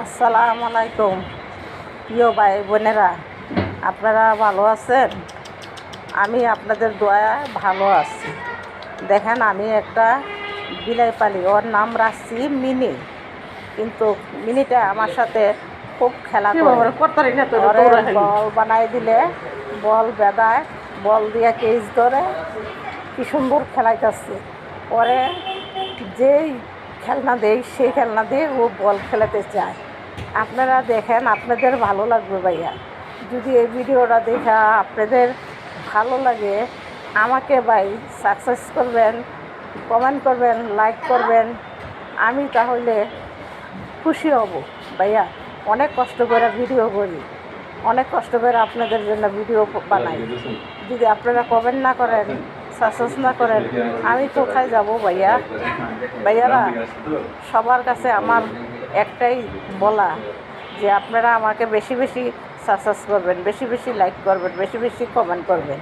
আসসালামু আলাইকুম প্রিয় ভাই বোনেরা, আপনারা ভালো আছেন? আমি আপনাদের দোয়ায় ভালো আছি। দেখেন, আমি একটা বিলাই পালি, ওর নাম রাখছি মিনি। কিন্তু মিনিটা আমার সাথে খুব খেলা করে। ওরে বল বানাই দিলে বল বেদায়, বল দিয়ে কেজ ধরে কি সুন্দর খেলাইতেছে। ওরে যেই খেলনা দেয় সেই খেলনা দিয়ে ও বল খেলাতে চায়। আপনারা দেখেন, আপনাদের ভালো লাগবে ভাইয়া। যদি এই ভিডিওটা দেখা আপনাদের ভালো লাগে, আমাকে ভাই সাকসেস করবেন, কমেন্ট করবেন, লাইক করবেন। আমি তাহলে খুশি হব ভাইয়া। অনেক কষ্ট করে ভিডিও করি, অনেক কষ্ট করে আপনাদের জন্য ভিডিও বানাই। যদি আপনারা কমেন্ট না করেন, সাকসেস না করেন, আমি কোথায় যাব ভাইয়া? ভাইয়ারা, সবার কাছে আমার একটাই বলা যে আপনারা আমাকে বেশি বেশি সাকসেস করবেন, বেশি বেশি লাইক করবেন, বেশি বেশি কমেন্ট করবেন।